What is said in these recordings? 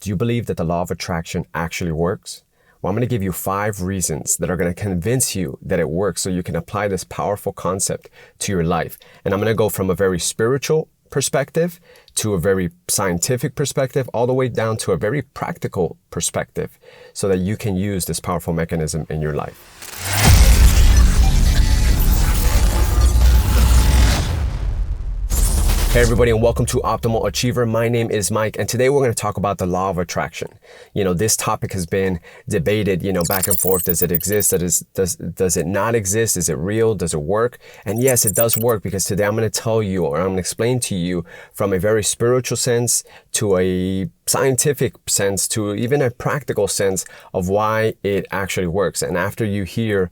Do you believe that the law of attraction actually works? Well, I'm going to give you 5 reasons that are going to convince you that it works so you can apply this powerful concept to your life. And I'm going to go from a very spiritual perspective to a very scientific perspective, all the way down to a very practical perspective so that you can use this powerful mechanism in your life. Hey everybody, and welcome to Optimal Achiever. My name is Mike, and today we're going to talk about the law of attraction. This topic has been debated, back and forth. Does it exist? Does it not exist? Is it real? Does it work? And yes, it does work, because today I'm going to tell you, or I'm going to explain to you from a very spiritual sense to a scientific sense to even a practical sense of why it actually works. And after you hear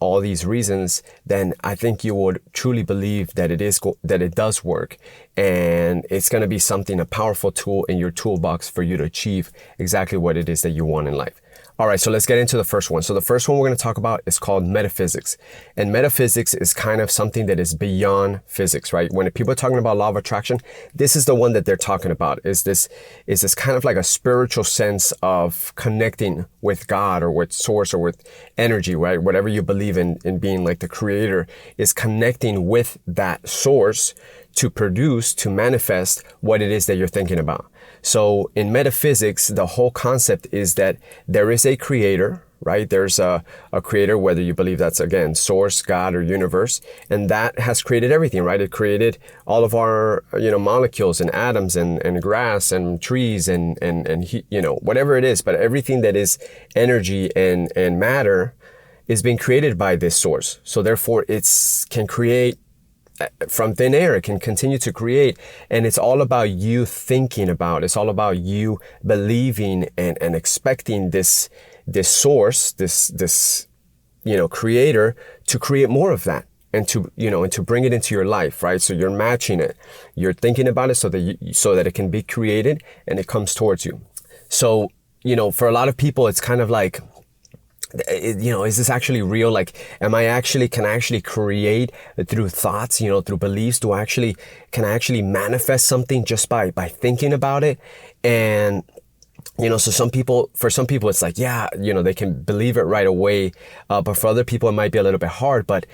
all these reasons, then I think you would truly believe that it does work, and it's going to be a powerful tool in your toolbox for you to achieve exactly what it is that you want in life. All right, so let's get into the first one. So the first one we're going to talk about is called metaphysics. And metaphysics is kind of something that is beyond physics, right? When people are talking about law of attraction, this is the one that they're talking about. Is this kind of like a spiritual sense of connecting with God or with source or with energy, right? Whatever you believe in being like the creator, is connecting with that source to produce, to manifest what it is that you're thinking about. So in metaphysics, the whole concept is that there is a creator, right? There's a creator, whether you believe that's, again, source, God, or universe, and that has created everything, right? It created all of our, molecules and atoms and grass and trees and whatever it is, but everything that is energy and matter is being created by this source. So therefore it can create from thin air. It can continue to create, and it's all about you thinking about, it's all about you believing and expecting this source, this creator to create more of that, and to bring it into your life, right? So you're matching it, you're thinking about it so that it can be created and it comes towards you. So for a lot of people, it's kind of like, is this actually real? Like, can I actually create through thoughts, through beliefs? Can I actually manifest something just by thinking about it? And, so for some people, it's like, yeah, they can believe it right away. But for other people, it might be a little bit hard. But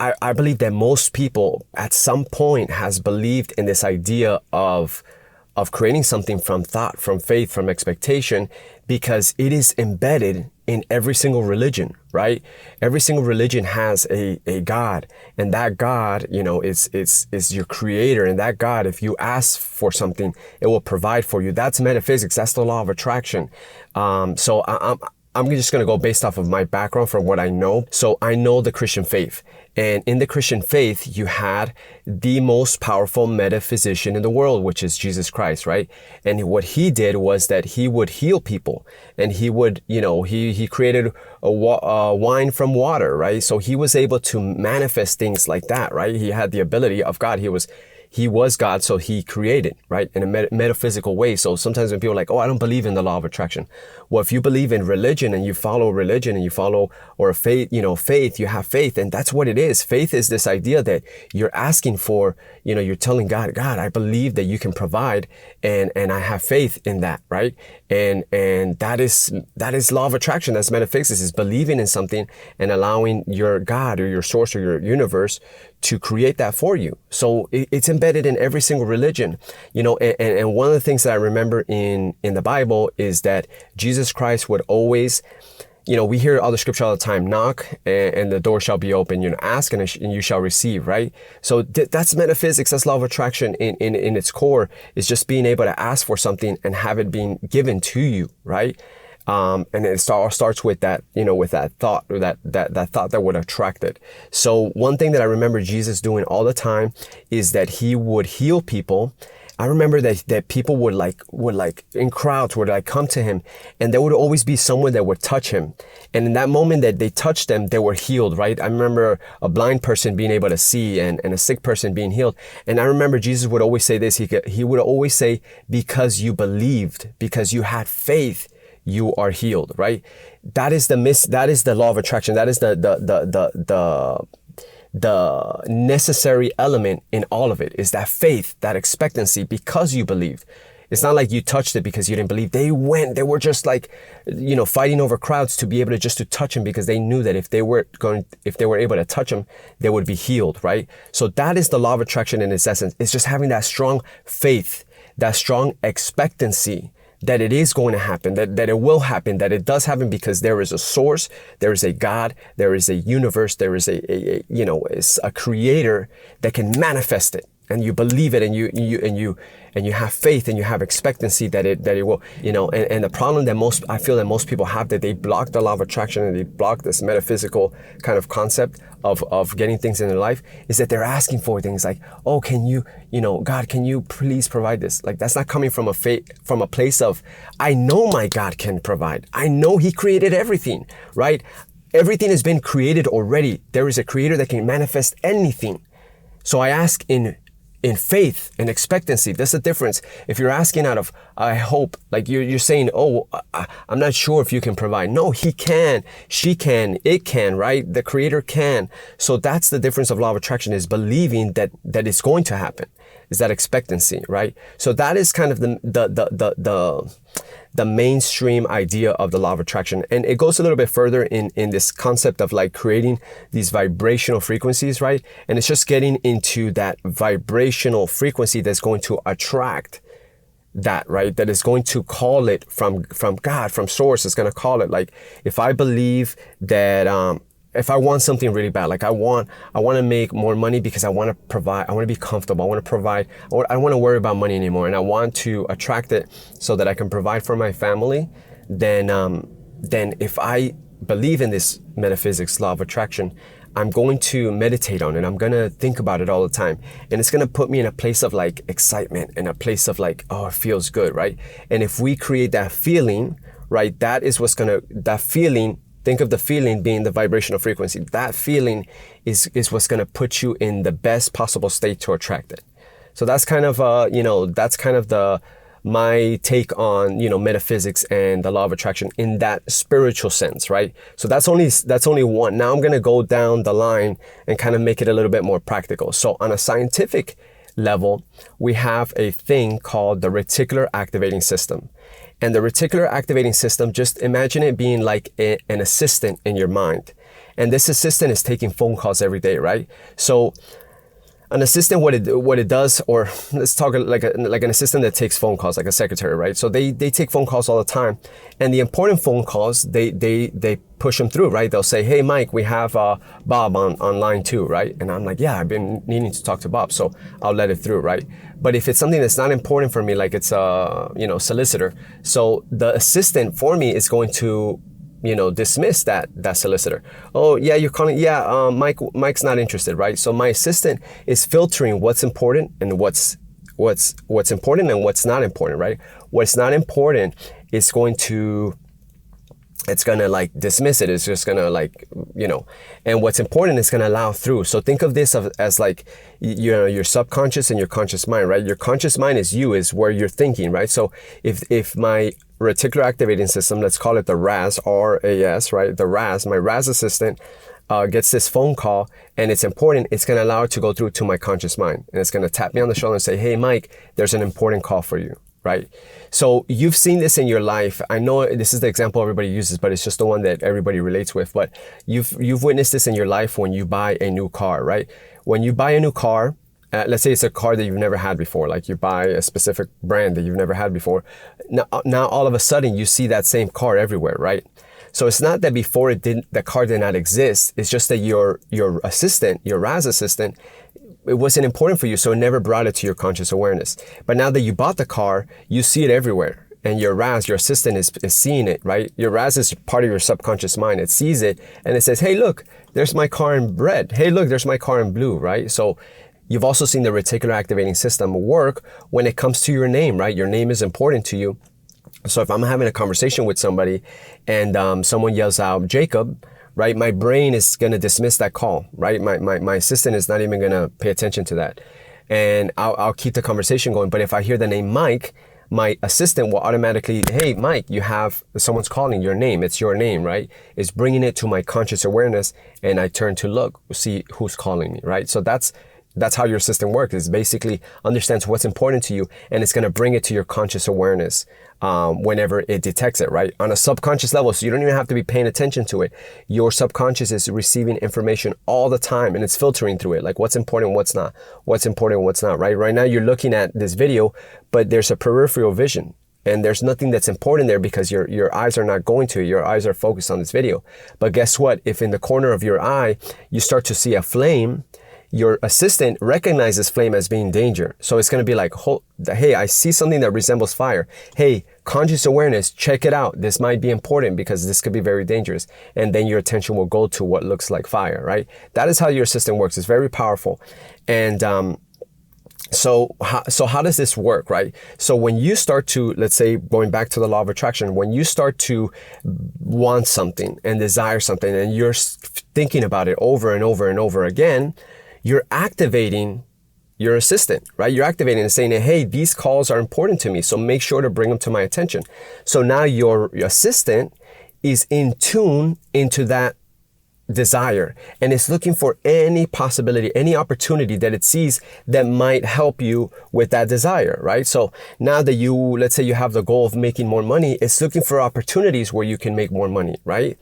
I believe that most people at some point has believed in this idea of creating something from thought, from faith, from expectation, because it is embedded in every single religion, right? Every single religion has a God, and that God, is your creator. And that God, if you ask for something, it will provide for you. That's metaphysics. That's the law of attraction. So I'm just going to go based off of my background from what I know. So I know the Christian faith. And in the Christian faith, you had the most powerful metaphysician in the world, which is Jesus Christ, right? And what he did was that he would heal people. And he would, he created a wine from water, right? So he was able to manifest things like that, right? He had the ability of God. He was God, so he created, right? In a metaphysical way. So sometimes when people are like, oh, I don't believe in the law of attraction. Well, if you believe in religion and you follow religion and you follow, or faith, you have faith, and that's what it is. Faith is this idea that you're asking for, you're telling God, I believe that you can provide, and I have faith in that, right? And that is law of attraction. That's metaphysics, is believing in something and allowing your God or your source or your universe to create that for you. So it's embedded in every single religion, and one of the things that I remember in the Bible is that Jesus Christ would always, we hear other scripture all the time, knock and the door shall be open, ask and you shall receive, right? So that's metaphysics. That's law of attraction in its core, is just being able to ask for something and have it being given to you, right? And it starts with that, with that thought, or that thought that would attract it. So one thing that I remember Jesus doing all the time is that he would heal people. I remember that people would in crowds would come to him, and there would always be someone that would touch him. And in that moment that they touched them, they were healed, right? I remember a blind person being able to see and a sick person being healed. And I remember Jesus would always say this. He would always say, because you believed, because you had faith, you are healed, right? That is the law of attraction. That is the necessary element in all of it, is that faith, that expectancy, because you believed. It's not like you touched it because you didn't believe. They were just like, fighting over crowds to be able to just to touch him, because they knew that if they were able to touch him, they would be healed, right? So that is the law of attraction in its essence. It's just having that strong faith, that strong expectancy that it is going to happen, that it will happen, that it does happen, because there is a source, there is a God, there is a universe, there is a creator that can manifest it. And you believe it, and you have faith, and you have expectancy that it will, and the problem that I feel that most people have, that they block the law of attraction, and they block this metaphysical kind of concept of getting things in their life, is that they're asking for things like, oh, can you, God, can you please provide this? Like, that's not coming from a place of, I know my God can provide. I know he created everything, right? Everything has been created already. There is a creator that can manifest anything. So I ask in faith and expectancy. That's the difference. If you're asking out of, I hope, like you're saying, oh, I'm not sure if you can provide. No, he can, she can, it can, right? The creator can. So that's the difference of law of attraction, is believing that it's going to happen. Is that expectancy, right? So that is kind of the mainstream idea of the law of attraction. And it goes a little bit further in this concept of like creating these vibrational frequencies, right? And it's just getting into that vibrational frequency that's going to attract that, right? That is going to call it from God, from source. It's going to call it, like, if I believe that, if I want something really bad, like I want to make more money because I want to provide, I want to be comfortable, I want to provide, I don't want to worry about money anymore, and I want to attract it so that I can provide for my family, then if I believe in this metaphysics, law of attraction, I'm going to meditate on it. I'm going to think about it all the time. And it's going to put me in a place of like excitement, and a place of like, oh, it feels good, right? And if we create that feeling, right, that is that feeling, think of the feeling being the vibrational frequency. That feeling is what's going to put you in the best possible state to attract it. So that's kind of, my take on, metaphysics and the law of attraction in that spiritual sense, right? So that's only one. Now I'm going to go down the line and kind of make it a little bit more practical. So on a scientific level, we have a thing called the reticular activating system. And the reticular activating system, just imagine it being like an assistant in your mind. And this assistant is taking phone calls every day, right? So an assistant, what it does, or let's talk like an assistant that takes phone calls, like a secretary, right? So they take phone calls all the time, and the important phone calls, they push them through, right? They'll say, hey, Mike, we have Bob on line 2, right? And I'm like, yeah, I've been needing to talk to Bob, so I'll let it through, right? But if it's something that's not important for me, like it's a solicitor, so the assistant for me is going to dismiss that solicitor. Oh yeah, you're calling. Yeah, Mike's not interested, right? So my assistant is filtering what's important and what's important and what's not important, right? What's not important is it's gonna like dismiss it. It's just gonna like, and what's important is gonna allow through. So think of this as like, your subconscious and your conscious mind, right? Your conscious mind is where you're thinking, right? So if my reticular activating system, let's call it the RAS, R-A-S, right? The RAS, my RAS assistant gets this phone call and it's important, it's gonna allow it to go through to my conscious mind. And it's gonna tap me on the shoulder and say, hey, Mike, there's an important call for you. Right? So you've seen this in your life. I know this is the example everybody uses, but it's just the one that everybody relates with. But you've witnessed this in your life when you buy a new car, right? When you buy a new car, let's say it's a car that you've never had before, like you buy a specific brand that you've never had before. Now all of a sudden you see that same car everywhere, right? So it's not that before the car did not exist. It's just that your assistant, your RAS assistant, it wasn't important for you, so it never brought it to your conscious awareness. But now that you bought the car, you see it everywhere. And your RAS, your assistant is seeing it, right? Your RAS is part of your subconscious mind. It sees it and it says, hey, look, there's my car in red. Hey, look, there's my car in blue, right? So you've also seen the reticular activating system work when it comes to your name, right? Your name is important to you. So if I'm having a conversation with somebody and someone yells out, Jacob, right? My brain is going to dismiss that call, right? My assistant is not even going to pay attention to that. And I'll keep the conversation going. But if I hear the name Mike, my assistant will automatically, hey, Mike, someone's calling your name. It's your name, right? It's bringing it to my conscious awareness. And I turn to look, see who's calling me, right? So that's That's how your system works. It basically understands what's important to you, and it's going to bring it to your conscious awareness whenever it detects it, right? On a subconscious level, so you don't even have to be paying attention to it. Your subconscious is receiving information all the time, and it's filtering through it, like what's important, what's not, what's important, what's not, right? Right now, you're looking at this video, but there's a peripheral vision. And there's nothing that's important there because your eyes are not going to it. Your eyes are focused on this video. But guess what? If in the corner of your eye, you start to see a flame, your assistant recognizes flame as being danger. So it's going to be like, hey, I see something that resembles fire. Hey, conscious awareness, check it out. This might be important because this could be very dangerous. And then your attention will go to what looks like fire, right? That is how your assistant works. It's very powerful. And, So how does this work, right? So when you start to, let's say, going back to the law of attraction, when you start to want something and desire something and you're thinking about it over and over and over again, you're activating your assistant, right? You're activating and saying, hey, these calls are important to me, so make sure to bring them to my attention. So now your assistant is in tune into that desire, and it's looking for any possibility, any opportunity that it sees that might help you with that desire, right? So now that let's say you have the goal of making more money, it's looking for opportunities where you can make more money, right?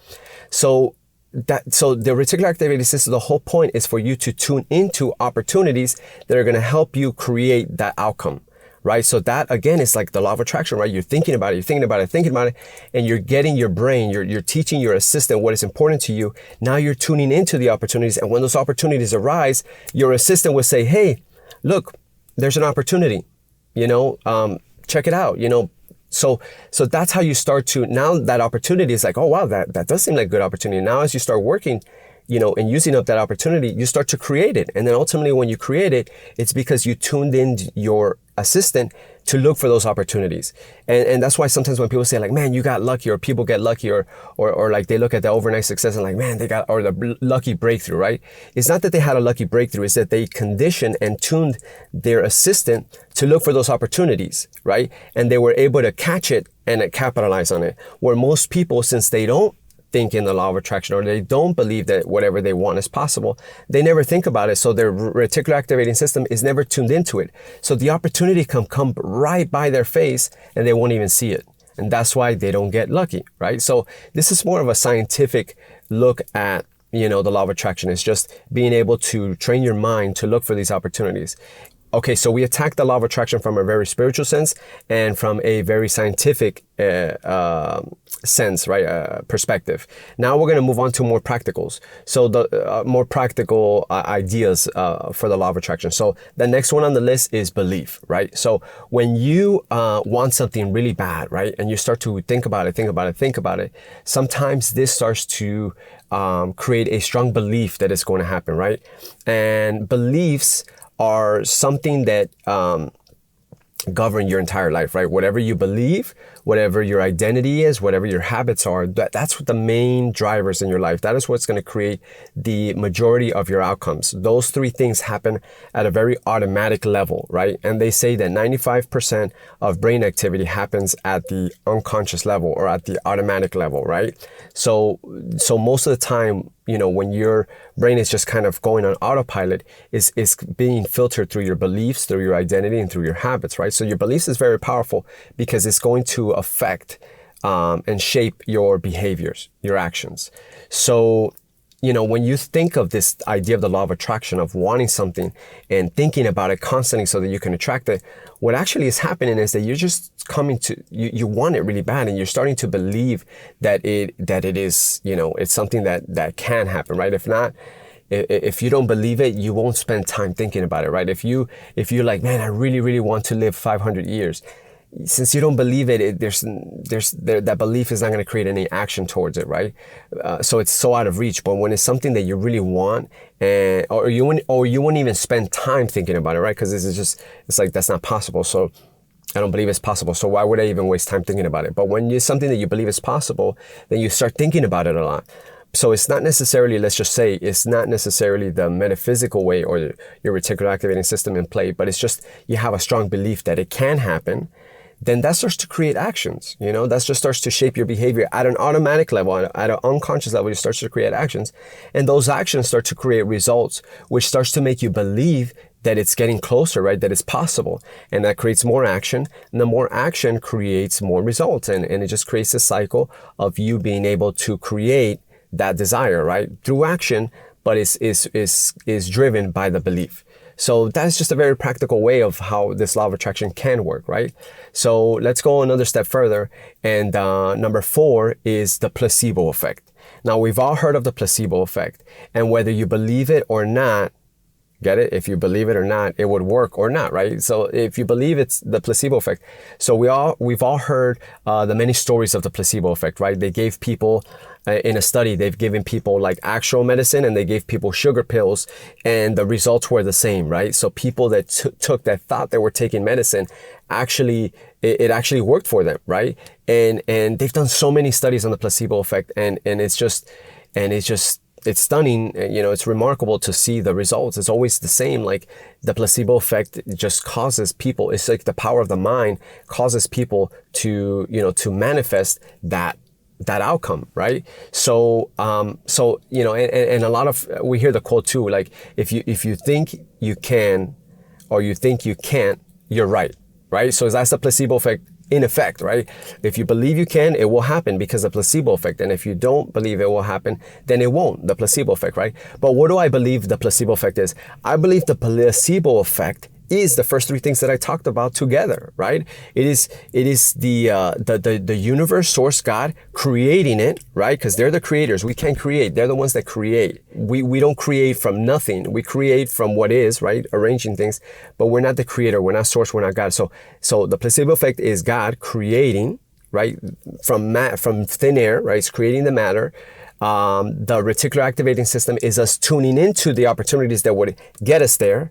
So the reticular activating system, the whole point is for you to tune into opportunities that are going to help you create that outcome, right? So that, again, is like the law of attraction, right? You're thinking about it, and you're getting your brain, you're teaching your assistant what is important to you. Now you're tuning into the opportunities. And when those opportunities arise, your assistant will say, hey, look, there's an opportunity, check it out, So that's how you start to, now that opportunity is like, oh, wow, that does seem like a good opportunity. Now, as you start working, and using up that opportunity, you start to create it. And then ultimately when you create it, it's because you tuned in your assistant to look for those opportunities. And that's why sometimes when people say like, man, you got lucky, or people get lucky, or like they look at the overnight success and like, man, they got, or the lucky breakthrough, right? It's not that they had a lucky breakthrough. It's that they conditioned and tuned their assistant to look for those opportunities, right? And they were able to catch it and capitalize on it. Where most people, since they don't think in the law of attraction, or they don't believe that whatever they want is possible, they never think about it. So their reticular activating system is never tuned into it. So the opportunity come right by their face and they won't even see it. And that's why they don't get lucky, right? So this is more of a scientific look at, the law of attraction. Is just being able to train your mind to look for these opportunities. Okay, so we attack the law of attraction from a very spiritual sense and from a very scientific sense, right? Perspective. Now we're going to move on to more practicals. So the more practical ideas for the law of attraction. So the next one on the list is belief, right? So when you want something really bad, right, and you start to think about it, sometimes this starts to create a strong belief that it's going to happen, right? And beliefs are something that govern your entire life, right? Whatever you believe, whatever your identity is, whatever your habits are, that's what the main drivers in your life. That is what's going to create the majority of your outcomes. Those three things happen at a very automatic level, right? And they say that 95% of brain activity happens at the unconscious level or at the automatic level, right? So most of the time, when your brain is just kind of going on autopilot, is being filtered through your beliefs, through your identity, and through your habits, right? So your beliefs is very powerful because it's going to affect and shape your behaviors, your actions. So, when you think of this idea of the law of attraction, of wanting something and thinking about it constantly so that you can attract it, what actually is happening is that you're just coming to, you want it really bad, and you're starting to believe that it is, it's something that can happen, right? If not, if you don't believe it, you won't spend time thinking about it, right? If you're like, man, I really, really want to live 500 years. Since you don't believe it, that belief is not going to create any action towards it, right? So it's so out of reach. But when it's something that you really want, or you won't even spend time thinking about it, right? Because it's like, that's not possible. So I don't believe it's possible. So why would I even waste time thinking about it? But when it's something that you believe is possible, then you start thinking about it a lot. So it's not necessarily, it's not necessarily the metaphysical way or your reticular activating system in play, but it's just you have a strong belief that it can happen. then that starts to create actions. That just starts to shape your behavior at an automatic level, at an unconscious level. It starts to create actions, and those actions start to create results, which starts to make you believe that it's getting closer, right? That it's possible. And that creates more action. And the more action creates more results. And it just creates a cycle of you being able to create that desire, right? Through action, but is driven by the belief. So that's just a very practical way of how this law of attraction can work, right? So let's go another step further. And number 4 is the placebo effect. Now, we've all heard of the placebo effect. And whether you believe it or not, get it? If you believe it or not, it would work or not, right? So if you believe it's the placebo effect. So we've all heard the many stories of the placebo effect, right? They gave people, in a study, they've given people like actual medicine and they gave people sugar pills and the results were the same, right? So people that that thought they were taking medicine, it actually worked for them, right? And they've done so many studies on the placebo effect and it's stunning, it's remarkable to see the results. It's always the same. Like the placebo effect just causes people, it's like the power of the mind causes people to manifest that outcome, right? So, and a lot of, we hear the quote too, like if you think you can, or you think you can't, you're right? So that's the placebo effect in effect, right? If you believe you can, it will happen because of the placebo effect. And if you don't believe it will happen, then it won't, the placebo effect, right? But what do I believe the placebo effect is? I believe the placebo effect is the first 3 things that I talked about together, right? It is the universe, source, God creating it, right? Because they're the creators. We can't create. They're the ones that create. We don't create from nothing. We create from what is, right? Arranging things, but we're not the creator. We're not source. We're not God. So the placebo effect is God creating, right? From thin air, right? It's creating the matter. The reticular activating system is us tuning into the opportunities that would get us there.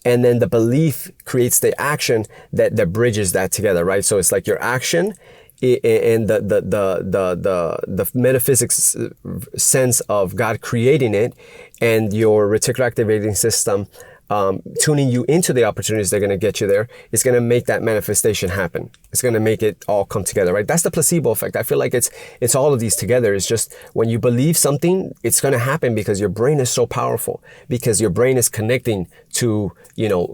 And then the belief creates the action that bridges that together, right? So it's like your action and the metaphysics sense of God creating it and your reticular activating system tuning you into the opportunities that are going to get you there is going to make that manifestation happen. It's going to make it all come together, right? That's the placebo effect. I feel like it's all of these together. It's just when you believe something, it's going to happen because your brain is so powerful, because your brain is connecting to,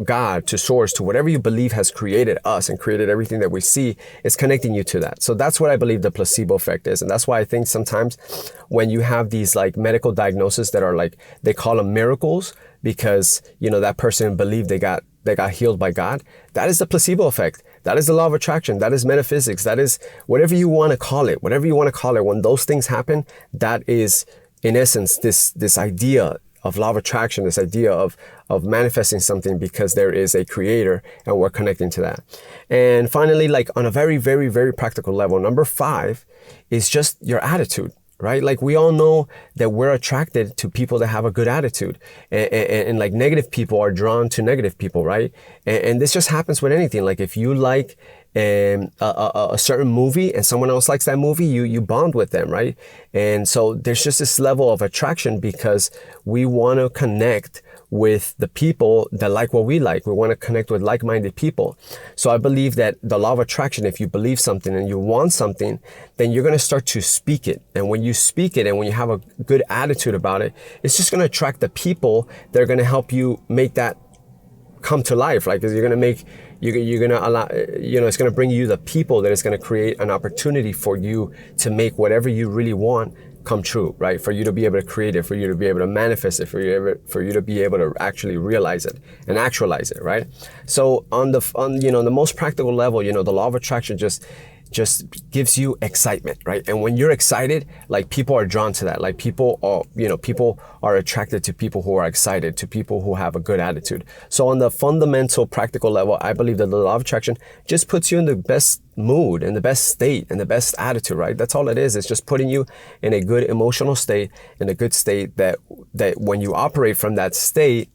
God, to source, to whatever you believe has created us and created everything that we see. It's connecting you to that. So that's what I believe the placebo effect is. And that's why I think sometimes when you have these like medical diagnoses that are like, they call them miracles, because that person believed they got healed by God. That is the placebo effect. That is the law of attraction. That is metaphysics. That is whatever you want to call it. When those things happen, that is in essence this idea of law of attraction, this idea of manifesting something because there is a creator and we're connecting to that. And finally, like on a very, very, very practical level, number 5 is just your attitude. Right? Like we all know that we're attracted to people that have a good attitude and like negative people are drawn to negative people, right? And this just happens with anything. Like if you like a certain movie and someone else likes that movie, you bond with them, right? And so there's just this level of attraction because we want to connect with the people that like what we like. We want to connect with like-minded people. So I believe that the law of attraction, if you believe something and you want something, then you're going to start to speak it. And when you speak it and when you have a good attitude about it, it's just going to attract the people that are going to help you make that come to life. Like you're going to allow, it's going to bring you the people that is going to create an opportunity for you to make whatever you really want come true, right? For you to be able to create it, for you to be able to manifest it, for you to be able to actually realize it and actualize it, right? So on the most practical level, the law of attraction just gives you excitement, right? And when you're excited, like people are drawn to that. Like people are attracted to people who are excited, to people who have a good attitude. So on the fundamental practical level, I believe that the law of attraction just puts you in the best mood and the best state and the best attitude, right? That's all it is. It's just putting you in a good emotional state, in a good state that when you operate from that state,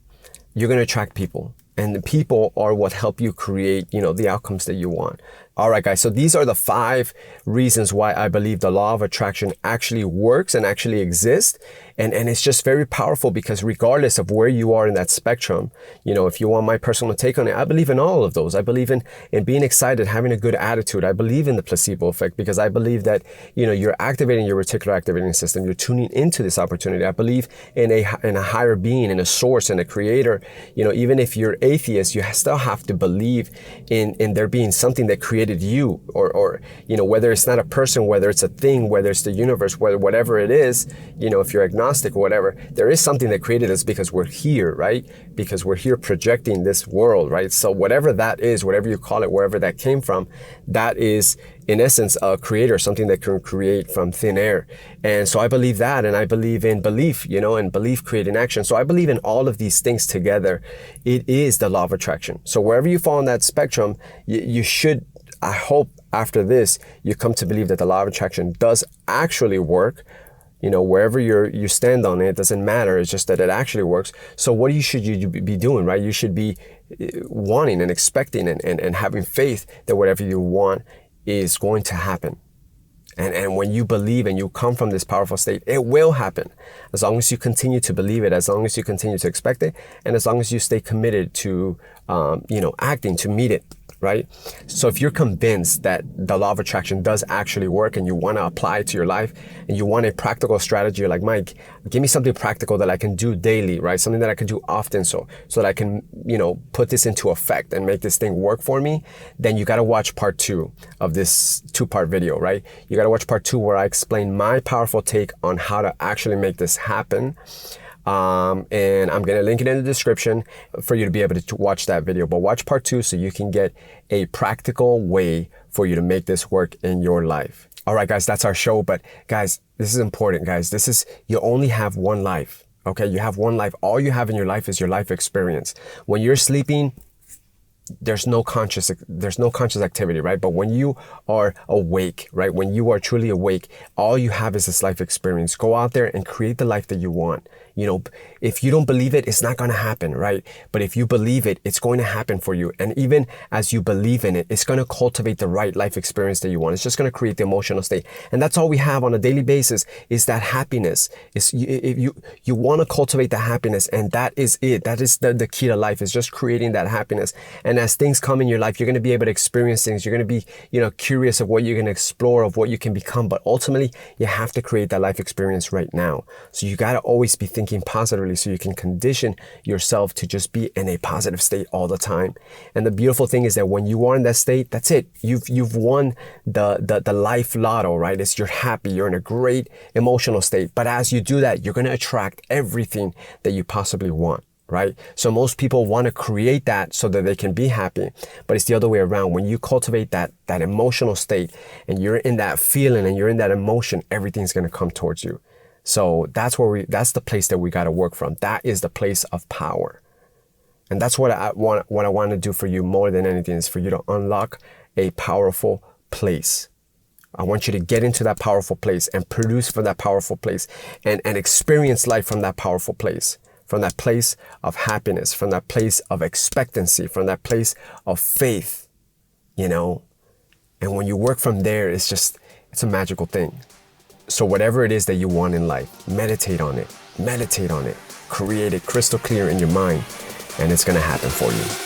you're going to attract people. And the people are what help you create, the outcomes that you want. All right, guys, so these are the 5 reasons why I believe the law of attraction actually works and actually exists. And it's just very powerful because regardless of where you are in that spectrum, you know, if you want my personal take on it, I believe in all of those. I believe in being excited, having a good attitude. I believe in the placebo effect because I believe that, you know, you're activating your reticular activating system. You're tuning into this opportunity. I believe in a higher being, in a source, in a creator. You know, even if you're atheist, you still have to believe in there being something that created you, or you know, whether it's not a person, whether it's a thing, whether it's the universe, whatever it is, you know, if you're agnostic or whatever, there is something that created us because we're here, right? Because we're here projecting this world, right? So whatever that is, whatever you call it, wherever that came from, that is in essence a creator, something that can create from thin air. And so I believe that, and I believe in belief, you know, and belief creating action. So I believe in all of these things together. It is the law of attraction. So wherever you fall on that spectrum, you should, I hope after this, you come to believe that the law of attraction does actually work. You know, wherever you stand on it doesn't matter. It's just that it actually works. So what should you be doing, right? You should be wanting and expecting and having faith that whatever you want is going to happen. And when you believe and you come from this powerful state, it will happen. As long as you continue to believe it, as long as you continue to expect it, and as long as you stay committed to, you know, acting to meet it. Right? So if you're convinced that the law of attraction does actually work and you want to apply it to your life and you want a practical strategy, you're like, Mike, give me something practical that I can do daily, right? Something that I can do often so that I can, you know, put this into effect and make this thing work for me, then you got to watch part 2 of this 2-part video, right? You got to watch part 2 where I explain my powerful take on how to actually make this happen. And I'm going to link it in the description for you to be able to watch that video. But watch part 2 so you can get a practical way for you to make this work in your life. All right, guys, that's our show. But guys, this is important, guys. You only have one life. Okay, you have one life. All you have in your life is your life experience. When you're sleeping, there's no conscious activity, right? But when you are awake, right? When you are truly awake, all you have is this life experience. Go out there and create the life that you want. You know, if you don't believe it, it's not going to happen, right? But if you believe it, it's going to happen for you. And even as you believe in it, it's going to cultivate the right life experience that you want. It's just going to create the emotional state. And that's all we have on a daily basis is that happiness. If you want to cultivate the happiness, and that is it. That is the key to life, is just creating that happiness. And as things come in your life, you're going to be able to experience things. You're going to be, you know, curious of what you're going to explore, of what you can become. But ultimately, you have to create that life experience right now. So you got to always be thinking positively so you can condition yourself to just be in a positive state all the time. And the beautiful thing is that when you are in that state, that's it. You've won the life lotto, right? It's you're happy, you're in a great emotional state. But as you do that, you're going to attract everything that you possibly want. Right? So most people want to create that so that they can be happy, but it's the other way around. When you cultivate that emotional state and you're in that feeling and you're in that emotion, everything's going to come towards you. So that's the place that we got to work from. That is the place of power. And that's what I want to do for you more than anything, is for you to unlock a powerful place. I want you to get into that powerful place and produce from that powerful place and experience life from that powerful place. From that place of happiness, from that place of expectancy, from that place of faith, you know. And when you work from there, it's a magical thing. So whatever it is that you want in life, meditate on it, create it crystal clear in your mind, and it's going to happen for you.